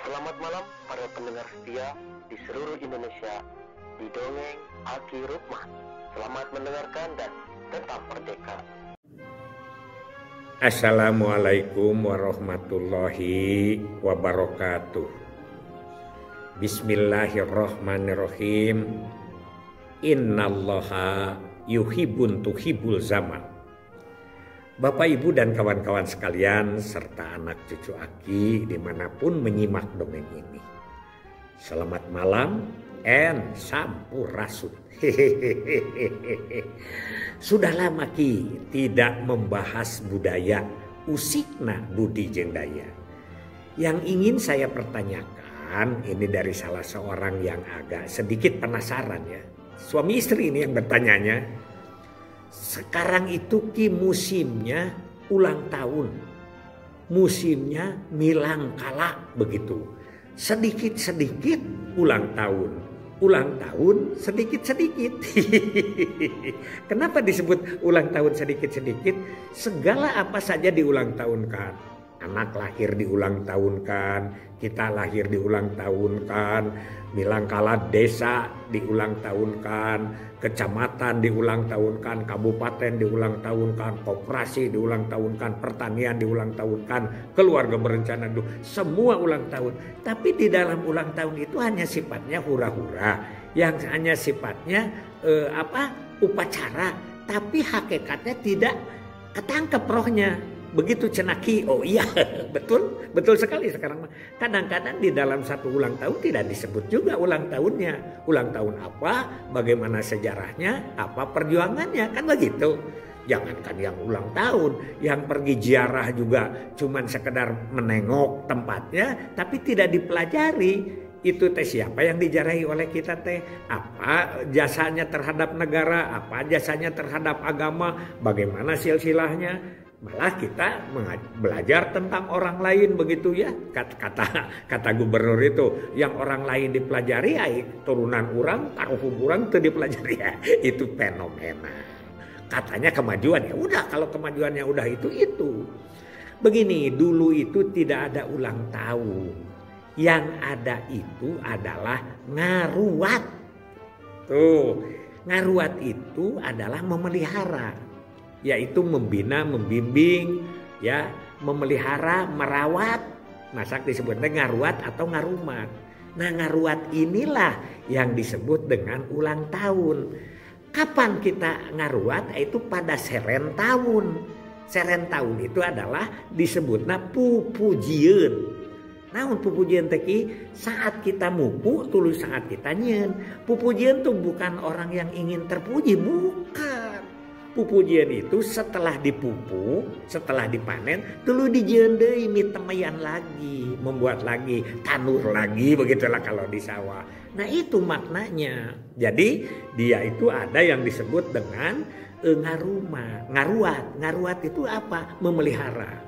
Selamat malam para pendengar setia di seluruh Indonesia di Dongeng Aki Rukman. Selamat mendengarkan dan tetap merdeka. Assalamualaikum warahmatullahi wabarakatuh. Bismillahirrahmanirrahim. Innallaha yuhibbun tuhibul zaman. Bapak, Ibu, dan kawan-kawan sekalian serta anak cucu Aki dimanapun menyimak dongeng ini, selamat malam and sampurasun. Sudah lama Ki tidak membahas budaya usikna budi jeung daya. Yang ingin saya pertanyakan ini dari salah seorang yang agak sedikit penasaran ya. Suami istri ini yang bertanyanya. Sekarang itu Ki musimnya ulang tahun, musimnya milang kala begitu. Sedikit-sedikit ulang tahun sedikit-sedikit. Kenapa disebut ulang tahun sedikit-sedikit? Segala apa saja diulang tahunkan. Anak lahir diulang tahunkan, kita lahir diulang tahunkan, milang kala desa diulang tahunkan, kecamatan diulang tahunkan, kabupaten diulang tahunkan, koperasi diulang tahunkan, pertanian diulang tahunkan, keluarga berencana semua ulang tahun. Tapi di dalam ulang tahun itu hanya sifatnya hura-hura, yang hanya sifatnya upacara, tapi hakikatnya tidak ketangkep rohnya. Begitu cenaki, oh iya betul sekali sekarang. Kadang-kadang di dalam satu ulang tahun tidak disebut juga ulang tahunnya. Ulang tahun apa, bagaimana sejarahnya, apa perjuangannya, kan begitu. Jangankan yang ulang tahun, yang pergi ziarah juga cuman sekedar menengok tempatnya, tapi tidak dipelajari. Itu teh siapa yang dijarahi oleh kita teh, apa jasanya terhadap negara, apa jasanya terhadap agama, bagaimana silsilahnya. Malah kita belajar tentang orang lain begitu ya. Kata gubernur itu, yang orang lain dipelajari turunan orang, karuhum orang itu dipelajari ya. Itu fenomena. Katanya kemajuan, ya udah, kalau kemajuannya udah itu. Begini, dulu itu tidak ada ulang tahun. Yang ada itu adalah ngaruat. Tuh, ngaruat itu adalah memelihara, yaitu membina, membimbing, ya, memelihara, merawat. Masak disebutnya ngaruat atau ngarumat. Nah, ngaruat inilah yang disebut dengan ulang tahun. Kapan kita ngaruat? Itu pada seren tahun. Seren tahun itu adalah disebutnya pupujieun. Nah, pupujieun teki saat kita mupu, tulis saat kita nyen. Pupujieun tuh bukan orang yang ingin terpuji, bukan. Pupujieun itu setelah dipupu, setelah dipanen, dulu dijieun deui mitemayan lagi, membuat lagi, tanur lagi, begitulah kalau di sawah. Nah, itu maknanya. Jadi dia itu ada yang disebut dengan ngaruat. Ngaruat itu apa? Memelihara.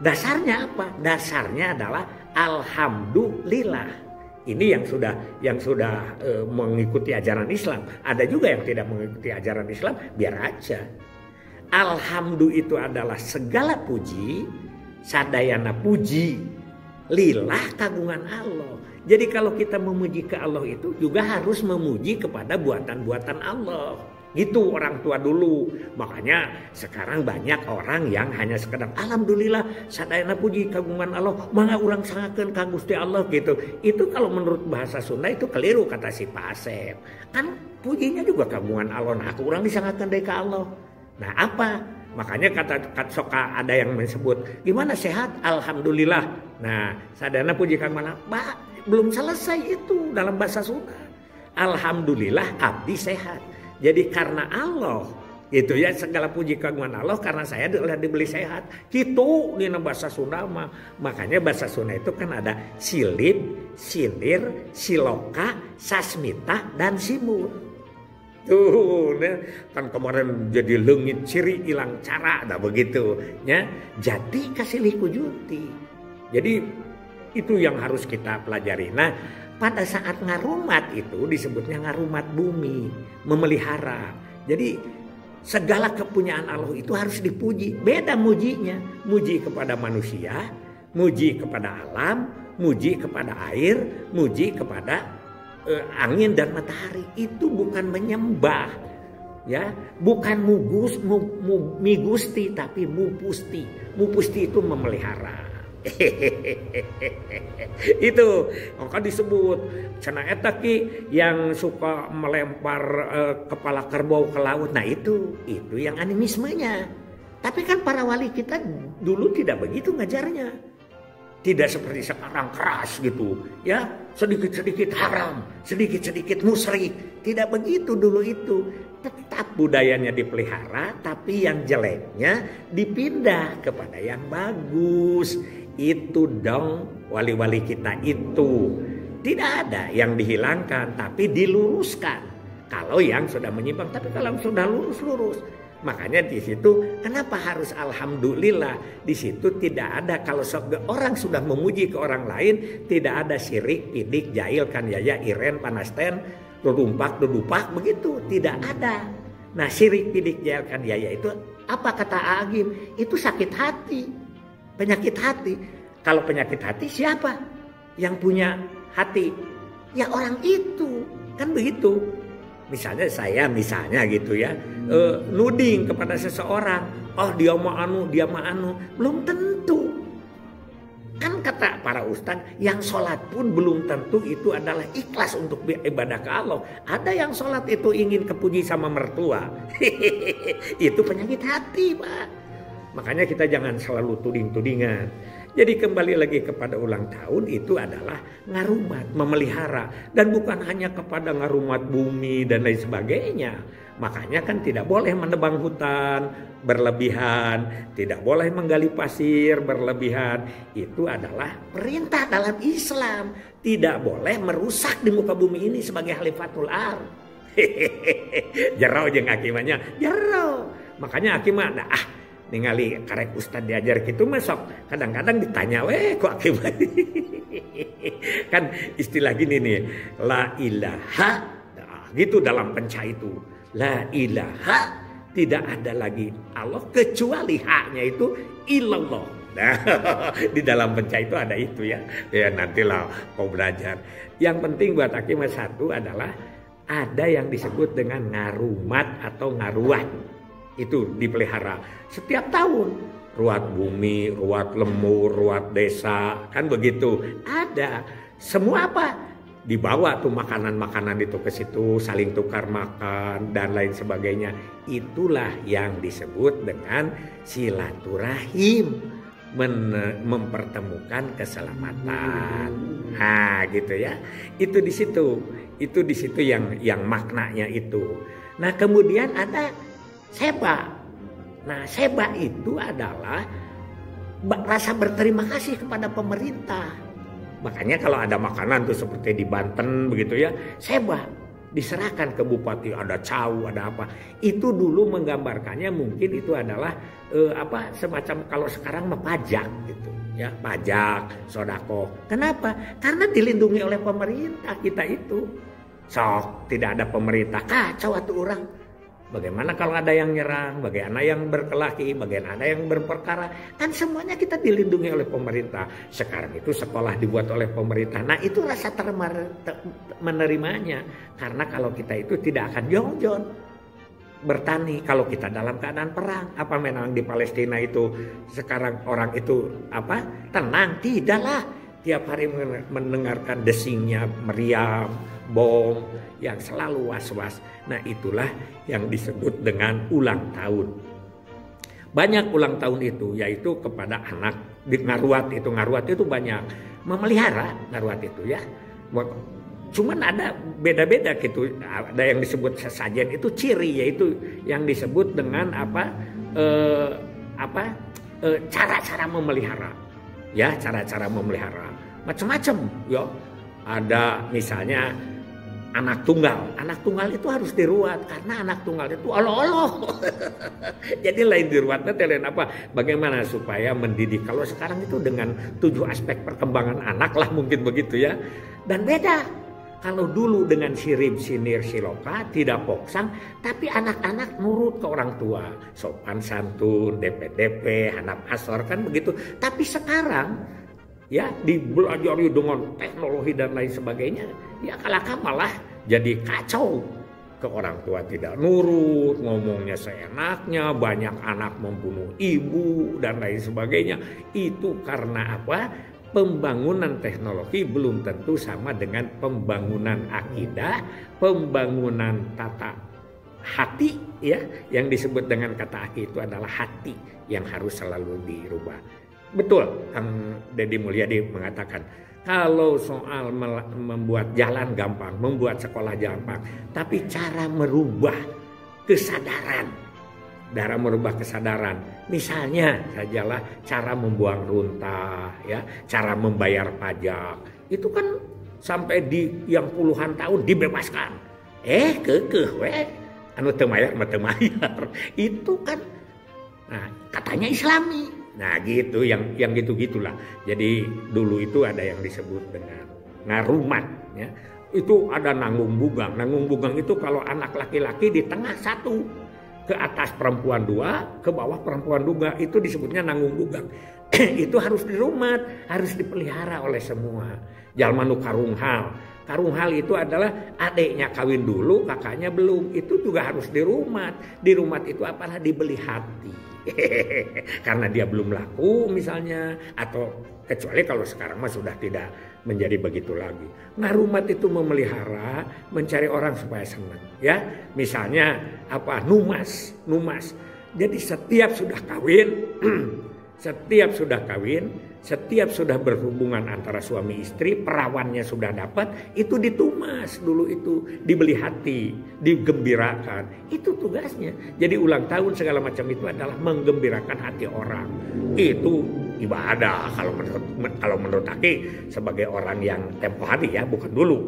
Dasarnya apa? Dasarnya adalah alhamdulillah. Ini yang sudah mengikuti ajaran Islam. Ada juga yang tidak mengikuti ajaran Islam, biar aja. Alhamdulillah itu adalah segala puji, sadayana puji, lillah kagungan Allah. Jadi kalau kita memuji ke Allah itu juga harus memuji kepada buatan-buatan Allah. Gitu orang tua dulu. Makanya sekarang banyak orang yang hanya sekedar alhamdulillah sadayana puji kagungan Allah, mangga urang sangakeun ka Gusti Allah gitu. Itu kalau menurut bahasa Sunda itu keliru, kata si Pak Asep. Kan pujinya juga kagungan Allah, nah aku urang disangakeun deui ka Allah. Nah, apa? Makanya kata soka ada yang menyebut gimana sehat? Alhamdulillah. Nah, sadayana puji kagungan Allah, belum selesai itu dalam bahasa Sunda. Alhamdulillah abdi sehat. Jadi karena Allah, itu ya, segala puji kagungan Allah karena saya dibeli sehat. Gitu di bahasa Sunda mah. Makanya bahasa Sunda itu kan ada silip, silir, siloka, sasmita, dan simur. Tuh, kan kemarin jadi leungit ciri hilang cara, dah begitu ya. Jadi kasih liku juti. Jadi itu yang harus kita pelajari. Nah, pada saat ngarumat itu disebutnya ngarumat bumi, memelihara. Jadi segala kepunyaan Allah itu harus dipuji. Beda mujinya, muji kepada manusia, muji kepada alam, muji kepada air, muji kepada angin dan matahari. Itu bukan menyembah, ya, bukan migusti tapi mupusti. Mupusti itu memelihara. Itu maka disebut cenah eta ki yang suka melempar kepala kerbau ke laut. Nah itu yang animismenya. Tapi kan para wali kita dulu tidak begitu ngajarnya. Tidak seperti sekarang keras gitu, ya, sedikit-sedikit haram, sedikit-sedikit musyrik. Tidak begitu dulu itu. Tetap budayanya dipelihara, tapi yang jeleknya dipindah kepada yang bagus. Itu dong wali-wali kita itu. Tidak ada yang dihilangkan, tapi diluruskan. Kalau yang sudah menyimpang, tapi kalau sudah lurus-lurus. Makanya di situ kenapa harus alhamdulillah? Di situ tidak ada, kalau orang sudah memuji ke orang lain, tidak ada syirik, pidik, jahil, kan yaya, iren, panasten, dudumpak, dudupak, begitu. Tidak ada. Nah syirik, pidik, jahil, kan yaya itu apa kata Agim? Itu sakit hati. Penyakit hati. Kalau penyakit hati siapa yang punya hati? Ya orang itu. Kan begitu. Misalnya saya gitu ya, nuding kepada seseorang, oh dia mah anu, belum tentu. Kan kata para ustadz, yang sholat pun belum tentu itu adalah ikhlas untuk ibadah ke Allah. Ada yang sholat itu ingin kepuji sama mertua. Itu penyakit hati, Pak. Makanya kita jangan selalu tuding-tudingan. Jadi kembali lagi kepada ulang tahun itu adalah ngarumat, memelihara. Dan bukan hanya kepada ngarumat bumi dan lain sebagainya. Makanya kan tidak boleh menebang hutan berlebihan. Tidak boleh menggali pasir berlebihan. Itu adalah perintah dalam Islam. Tidak boleh merusak di muka bumi ini sebagai khalifatul ard. Jero jeung akimannya, jero. Makanya akimah ningali karek ustad diajar gitu masuk kadang-kadang ditanya kok akibat kan istilah gini nih, la ilaha, nah, gitu dalam penca itu, la ilaha, tidak ada lagi Allah kecuali haknya itu illallah. Nah, di dalam penca itu ada itu ya nantilah kau belajar. Yang penting buat akimah satu adalah ada yang disebut dengan ngarumat atau ngaruat. Itu dipelihara setiap tahun. Ruat bumi, ruat lemur, ruat desa, kan begitu. Ada semua apa? Dibawa tuh makanan-makanan itu ke situ, saling tukar makan dan lain sebagainya. Itulah yang disebut dengan silaturahim, mempertemukan keselamatan. Nah, gitu ya. Itu di situ yang maknanya itu. Nah, kemudian ada seba. Nah, seba itu adalah rasa berterima kasih kepada pemerintah. Makanya kalau ada makanan tuh seperti di Banten begitu ya, seba diserahkan ke bupati, ada cau, ada apa. Itu dulu menggambarkannya mungkin itu adalah semacam kalau sekarang mah pajak gitu ya, pajak, sodako. Kenapa? Karena dilindungi oleh pemerintah kita itu. Sok tidak ada pemerintah, kacau atuh orang. Bagaimana kalau ada yang nyerang, bagaimana yang berkelahi, bagaimana ada yang berperkara. Kan semuanya kita dilindungi oleh pemerintah. Sekarang itu sekolah dibuat oleh pemerintah. Nah itu rasa menerimanya. Karena kalau kita itu tidak akan jongjon bertani. Kalau kita dalam keadaan perang. Apa memang di Palestina itu sekarang orang itu tenang? Tidaklah. Tiap hari mendengarkan desingnya meriam, bom, yang selalu was-was. Nah itulah yang disebut dengan ulang tahun. Banyak ulang tahun itu, yaitu kepada anak. Di ngaruat itu banyak. Memelihara ngaruat itu ya. Cuman ada beda-beda gitu. Ada yang disebut sesajen, itu ciri, yaitu yang disebut dengan cara-cara memelihara. Ya, cara-cara memelihara macam-macam ya. Ada misalnya anak tunggal itu harus diruat karena anak tunggal itu olo-olo. Jadi lain diruatnya lain apa? Bagaimana supaya mendidik? Kalau sekarang itu dengan 7 aspek perkembangan anak lah mungkin begitu ya. Dan beda. Kalau dulu dengan sirip, sinir, siloka tidak poksang, tapi anak-anak nurut ke orang tua, sopan santun, DP, hanap asor kan begitu. Tapi sekarang ya dibelajari dengan teknologi dan lain sebagainya, ya kalaka malah jadi kacau. Ke orang tua tidak nurut, ngomongnya seenaknya, banyak anak membunuh ibu dan lain sebagainya. Itu karena apa? Pembangunan teknologi belum tentu sama dengan pembangunan akidah, pembangunan tata hati, ya, yang disebut dengan kata hati itu adalah hati yang harus selalu dirubah. Betul, Kang Deddy Mulyadi mengatakan kalau soal membuat jalan gampang, membuat sekolah gampang, tapi cara merubah kesadaran, misalnya sajalah cara membuang runtah, ya, cara membayar pajak, itu kan sampai di yang puluhan tahun dibebaskan, kekeh anu teu mayar itu kan, nah katanya Islami. Nah gitu, yang gitu-gitulah. Jadi dulu itu ada yang disebut dengan ngarumat, ya. Itu ada nanggung bugang. Nanggung bugang itu kalau anak laki-laki di tengah satu, ke atas perempuan dua, ke bawah perempuan dua, itu disebutnya nanggung bugang. Itu harus dirumat, harus dipelihara oleh semua. Jalma nu karunghal. Karunghal itu adalah adiknya kawin dulu, kakaknya belum. Itu juga harus dirumat. Dirumat itu apalah, dibeli hati. Karena dia belum laku misalnya, atau kecuali kalau sekarang mah sudah tidak menjadi begitu lagi. Ngarumat itu memelihara, mencari orang supaya senang, ya. Misalnya apa? Numas. Jadi setiap sudah kawin, setiap sudah berhubungan antara suami istri, perawannya sudah dapat, itu ditumas dulu, itu dibeli hati, digembirakan. Itu tugasnya. Jadi ulang tahun segala macam itu adalah menggembirakan hati orang. Itu ibadah kalau menurut Aki sebagai orang yang tempo hari, ya, bukan dulu.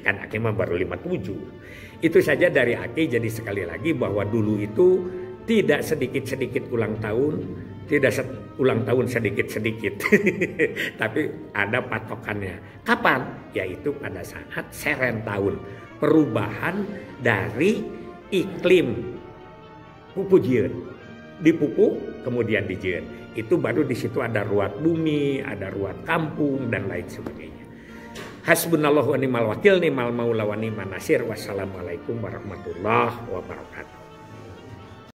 Kan Aki mah baru 57. Itu saja dari Aki. Jadi sekali lagi bahwa dulu itu tidak sedikit-sedikit ulang tahun, tidak ulang tahun sedikit-sedikit, tapi ada patokannya. Kapan? Yaitu pada saat seren tahun, perubahan dari iklim pupujieun, dipupuk kemudian dijieun. Itu baru di situ ada ruat bumi, ada ruat kampung dan lain sebagainya. Hasbunallahu wa ni'mal wakil, ni'mal maula wa ni'man nasir. Wassalamualaikum warahmatullahi wabarakatuh.